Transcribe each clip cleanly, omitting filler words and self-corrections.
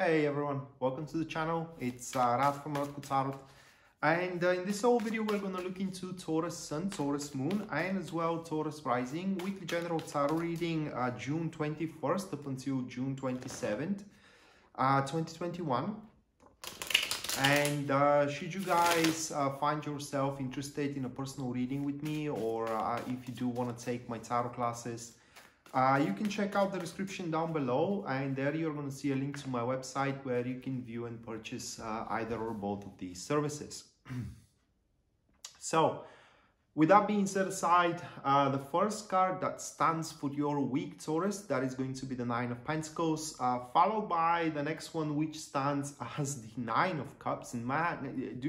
Hey everyone, welcome to the channel. It's Radko from Radko, and in this whole video we're going to look into Taurus Sun, Taurus Moon, and as well Taurus Rising weekly general tarot reading June 21st up until June 27th, 2021. And should you guys find yourself interested in a personal reading with me, or if you do want to take my tarot classes, you can check out the description down below, and there you're going to see a link to my website where you can view and purchase either or both of these services. So, with that being set aside, the first card that stands for your week, Taurus, that is going to be the Nine of Pentacles, followed by the next one, which stands as the Nine of Cups. And man,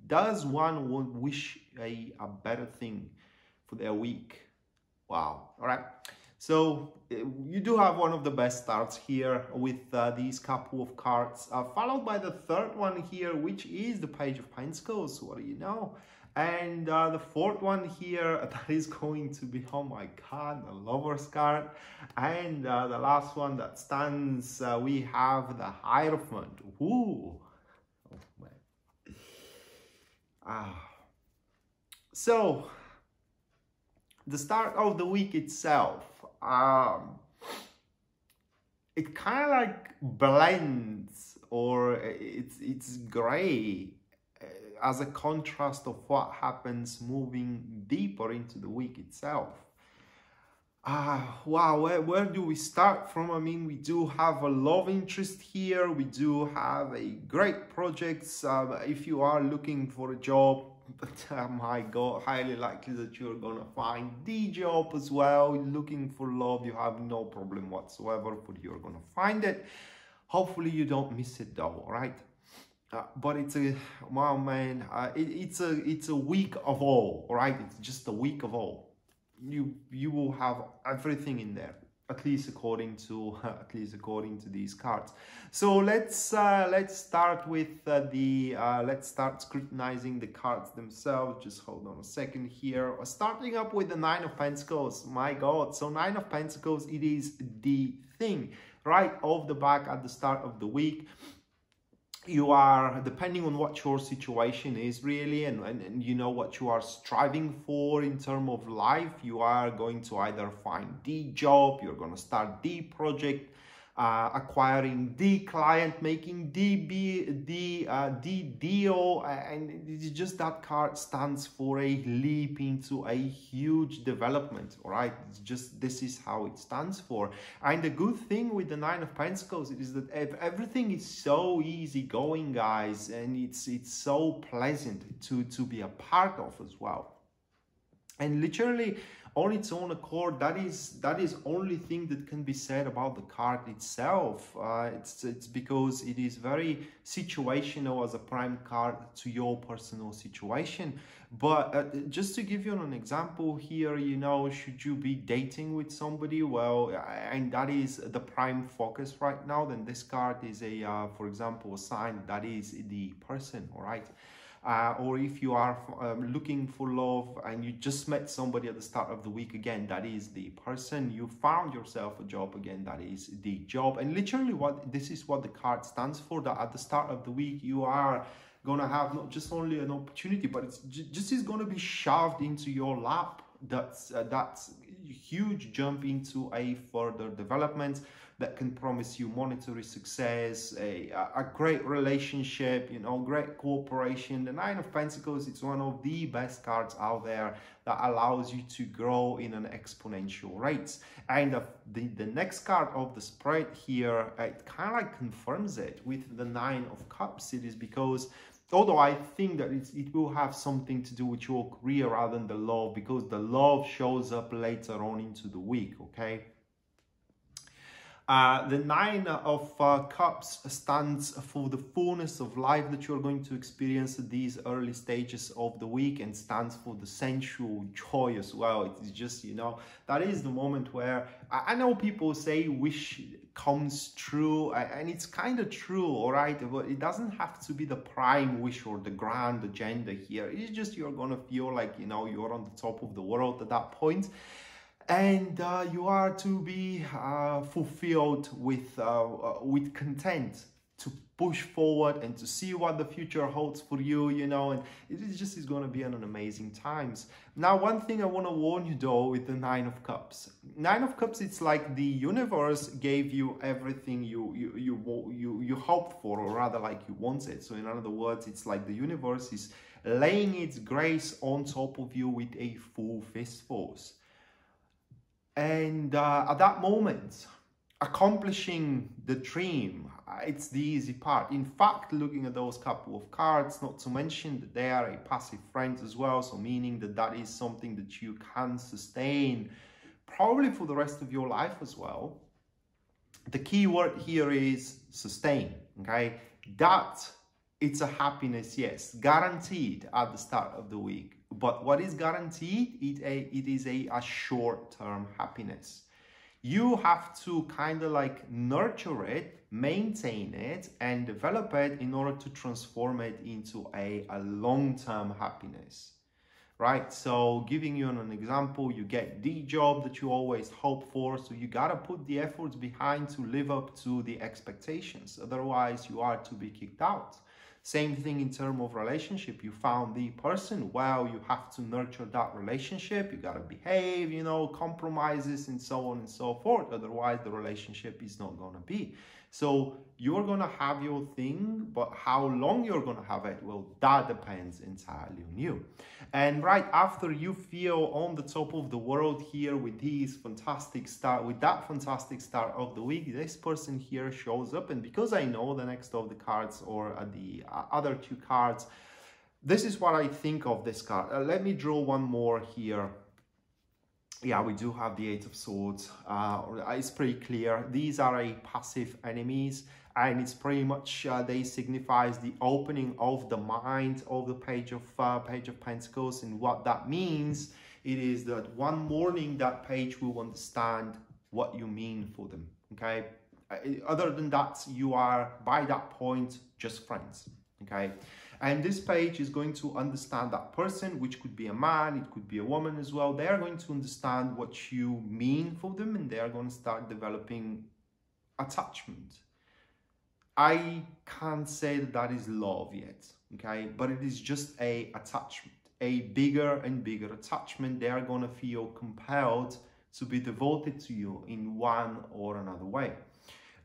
does one wish a better thing for their week? Wow. All right. So you do have one of the best starts here with these couple of cards, followed by the third one here, which is the Page of Pentacles. What do you know? And the fourth one here, that is going to be, oh my God, the Lover's card. And the last one that stands, we have the Hierophant. Ooh. Oh, man. So, the start of the week itself, it kind of like blends, or it's gray as a contrast of what happens moving deeper into the week itself. Wow, where do we start from? I mean, we do have a love interest here. We do have a great projects. If you are looking for a job, but my God, highly likely that you're gonna find the job as well. Looking for love, you have no problem whatsoever, but you're gonna find it. Hopefully you don't miss it though, all right? But it's a, wow, man, it's a week of all right? It's just a week of all. You will have everything in there, at least according to these cards. So let's start with let's start scrutinizing the cards themselves. Just hold on a second here. Starting up with the Nine of Pentacles. My God, so Nine of Pentacles, it is the thing right off the back at the start of the week. You are, depending on what your situation is really, and you know what you are striving for in terms of life, you are going to either find the job, you're going to start the project, acquiring the client, making the deal, and it's just that card stands for a leap into a huge development. All right, it's just, this is how it stands for. And the good thing with the Nine of Pentacles is that everything is so easy going, guys, and it's so pleasant to be a part of as well. And literally on its own accord, that is only thing that can be said about the card itself. It's because it is very situational as a prime card to your personal situation. But just to give you an example here, you know, should you be dating with somebody, well, and that is the prime focus right now, then this card is a for example, a sign that is the person, all right? Or if you are looking for love and you just met somebody at the start of the week, again, that is the person. You found yourself a job, again, that is the job. And literally this is what the card stands for, that at the start of the week you are going to have not just only an opportunity, but it's just is going to be shoved into your lap. That's a huge jump into a further development that can promise you monetary success, a great relationship, you know, great cooperation. The Nine of Pentacles, it's one of the best cards out there that allows you to grow in an exponential rate. And the next card of the spread here, it kind of like confirms it with the Nine of Cups. It is because, although I think that it will have something to do with your career rather than the love, because the love shows up later on into the week, okay? The Nine of Cups stands for the fullness of life that you're going to experience at these early stages of the week, and stands for the sensual joy as well. It's just, you know, that is the moment where I know people say wish comes true, and it's kind of true, all right, but it doesn't have to be the prime wish or the grand agenda here. It's just you're gonna feel like, you know, you're on the top of the world at that point. And you are to be fulfilled with content. to push forward and to see what the future holds for you, you know, and it is going to be an amazing times. Now, one thing I want to warn you though with the Nine of Cups. Nine of Cups, it's like the universe gave you everything you hoped for, or rather like you wanted. So in other words, it's like the universe is laying its grace on top of you with a full fist force. And at that moment, accomplishing the dream, it's the easy part. In fact, looking at those couple of cards, not to mention that they are a passive friend as well, so meaning that that is something that you can sustain probably for the rest of your life as well. The key word here is sustain, okay? That it's a happiness, yes, guaranteed at the start of the week. But what is guaranteed? It is a short-term happiness. You have to kind of like nurture it, maintain it, and develop it in order to transform it into a long-term happiness, right? So giving you an example, you get the job that you always hope for, so you got to put the efforts behind to live up to the expectations. Otherwise, you are to be kicked out. Same thing in terms of relationship. You found the person, well, you have to nurture that relationship. You got to behave, you know, compromises and so on and so forth. Otherwise, the relationship is not going to be. So you're going to have your thing, but how long you're going to have it, well, that depends entirely on you. And right after you feel on the top of the world here with these fantastic start, with that fantastic start of the week, this person here shows up. And because I know the next of the cards or the other two cards, this is what I think of this card. Let me draw one more here. Yeah, we do have the Eight of Swords. It's pretty clear. These are a passive enemies, and it's pretty much they signifies the opening of the mind of the Page of Pentacles. And what that means, it is that one morning that page will understand what you mean for them. Okay. Other than that, you are by that point just friends. Okay. And this page is going to understand that person, which could be a man, it could be a woman as well. They are going to understand what you mean for them, and they are going to start developing attachment. I can't say that that is love yet, okay? But it is just a attachment, a bigger and bigger attachment. They are going to feel compelled to be devoted to you in one or another way.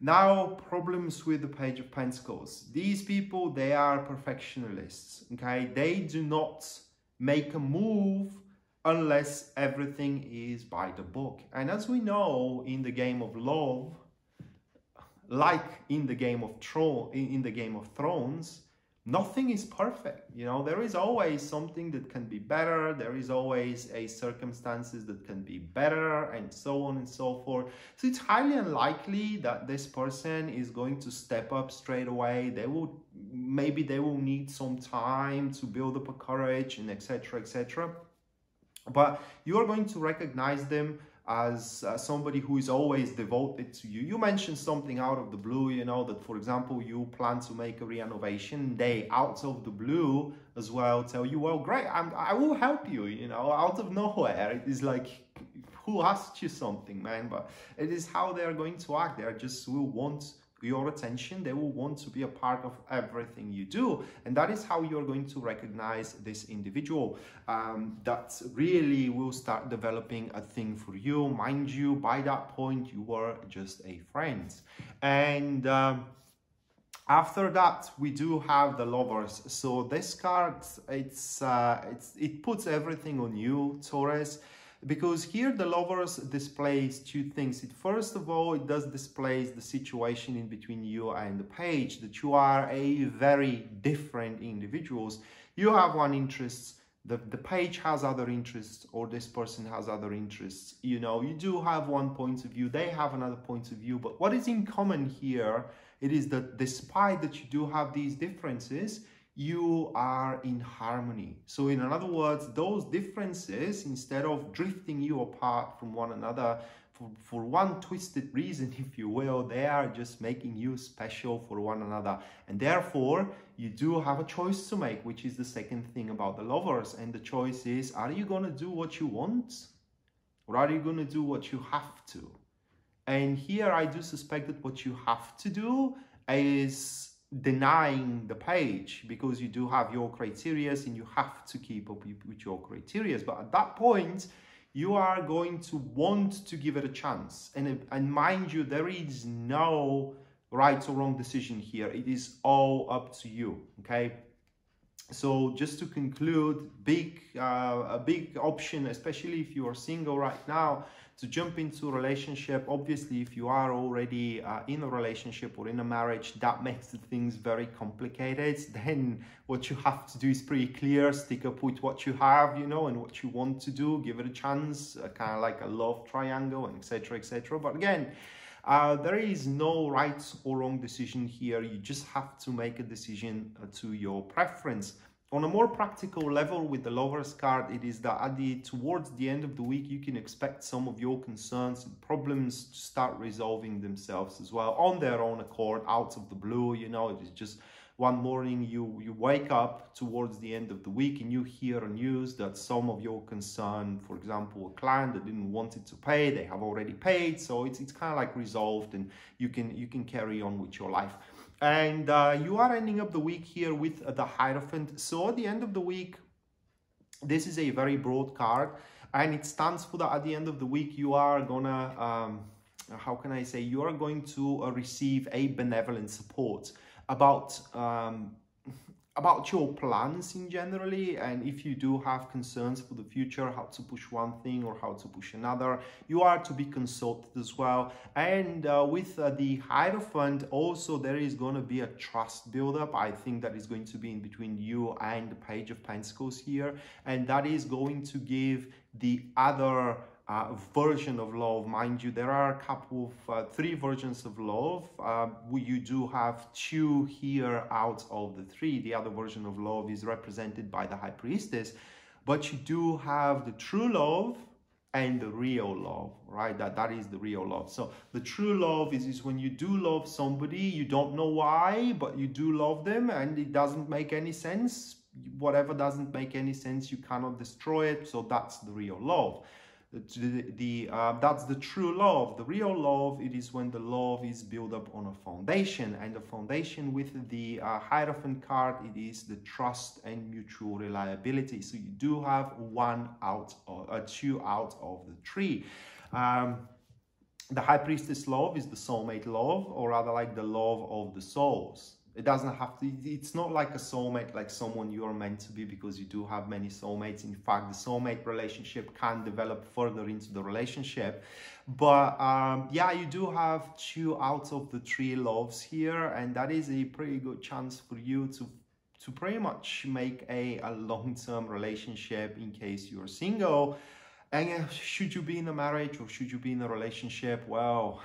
Now, problems with the Page of Pentacles. These people, they are perfectionists, okay? They do not make a move unless everything is by the book. And as we know, in the game of love, like in the Game of Thrones, nothing is perfect. You know, there is always something that can be better. There is always a circumstances that can be better, and so on and so forth. So it's highly unlikely that this person is going to step up straight away. Maybe they will need some time to build up a courage and etc, etc. But you are going to recognize them as somebody who is always devoted to you. You mentioned something out of the blue, you know, that, for example, you plan to make a renovation. They, out of the blue as well, tell you, well, great, I will help you, you know, out of nowhere. It is like, who asked you something, man? But it is how they are going to act. They just will want your attention. They will want to be a part of everything you do, and that is how you're going to recognize this individual that really will start developing a thing for you. Mind you, by that point you were just a friend. And after that, we do have the Lovers. So this card, it puts everything on you, Taurus. Because here the Lovers displays two things. First of all, it does displays the situation in between you and the Page, that you are a very different individuals. You have one interest, the Page has other interests, or this person has other interests. You know, you do have one point of view, they have another point of view, but what is in common here, it is that despite that you do have these differences, you are in harmony. So in other words, those differences, instead of drifting you apart from one another for one twisted reason, if you will, they are just making you special for one another. And therefore, you do have a choice to make, which is the second thing about the Lovers. And the choice is, are you going to do what you want? Or are you going to do what you have to? And here I do suspect that what you have to do is denying the page, because you do have your criteria and you have to keep up with your criteria. But at that point, you are going to want to give it a chance. And mind you, there is no right or wrong decision here. It is all up to you, okay? So just to conclude, a big option, especially if you are single right now, to jump into a relationship. Obviously, if you are already in a relationship or in a marriage, that makes the things very complicated. Then what you have to do is pretty clear. Stick up with what you have, you know, and what you want to do. Give it a chance, kind of like a love triangle, and etc., etc. But again, there is no right or wrong decision here. You just have to make a decision to your preference. On a more practical level with the Lovers card, it is that towards the end of the week, you can expect some of your concerns and problems to start resolving themselves as well on their own accord, out of the blue. You know, it is just one morning you wake up towards the end of the week and you hear news that some of your concern, for example, a client that didn't want it to pay, they have already paid. So it's kind of like resolved, and you can carry on with your life. And you are ending up the week here with the Hierophant. So at the end of the week, this is a very broad card, and it stands for that at the end of the week, you are gonna, how can I say, you are going to receive a benevolent support about your plans in generally. And if you do have concerns for the future, how to push one thing or how to push another, you are to be consulted as well. And with the Hierophant also, there is going to be a trust build-up. I think that is going to be in between you and the Page of Pentacles here, and that is going to give the other version of love. Mind you, there are a couple of three versions of love. You do have two here out of the three. The other version of love is represented by the High Priestess, but you do have the true love and the real love, right? That is the real love. So the true love is when you do love somebody, you don't know why, but you do love them, and it doesn't make any sense. Whatever doesn't make any sense, you cannot destroy it. So that's the real love. That's the true love. The real love, it is when the love is built up on a foundation, and the foundation with the Hierophant card, it is the trust and mutual reliability. So you do have two out of the three. The High Priestess love is the soulmate love, or rather like the love of the souls. It doesn't have to, it's not like a soulmate, like someone you're meant to be, because you do have many soulmates. In fact, the soulmate relationship can develop further into the relationship. But yeah, you do have two out of the three loves here, and that is a pretty good chance for you to pretty much make a long-term relationship in case you're single. And should you be in a marriage or should you be in a relationship, well,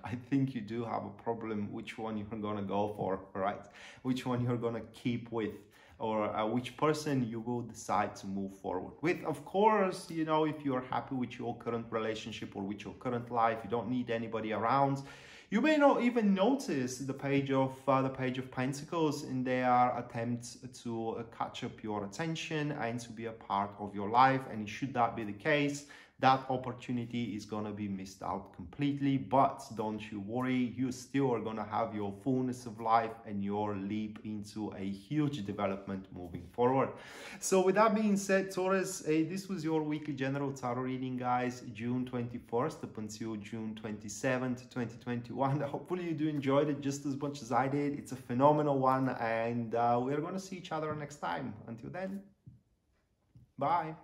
I think you do have a problem which one you're going to go for, right? Which one you're going to keep with, or which person you will decide to move forward with. Of course, you know, if you're happy with your current relationship or with your current life, you don't need anybody around. You may not even notice the Page of Pentacles in their attempt to catch up your attention and to be a part of your life. And should that be the case, that opportunity is going to be missed out completely. But don't you worry, you still are going to have your fullness of life and your leap into a huge development moving forward. So with that being said, Taurus, this was your weekly general tarot reading, guys, June 21st up until June 27th, 2021. Hopefully you do enjoy it just as much as I did. It's a phenomenal one, and we're going to see each other next time. Until then, bye.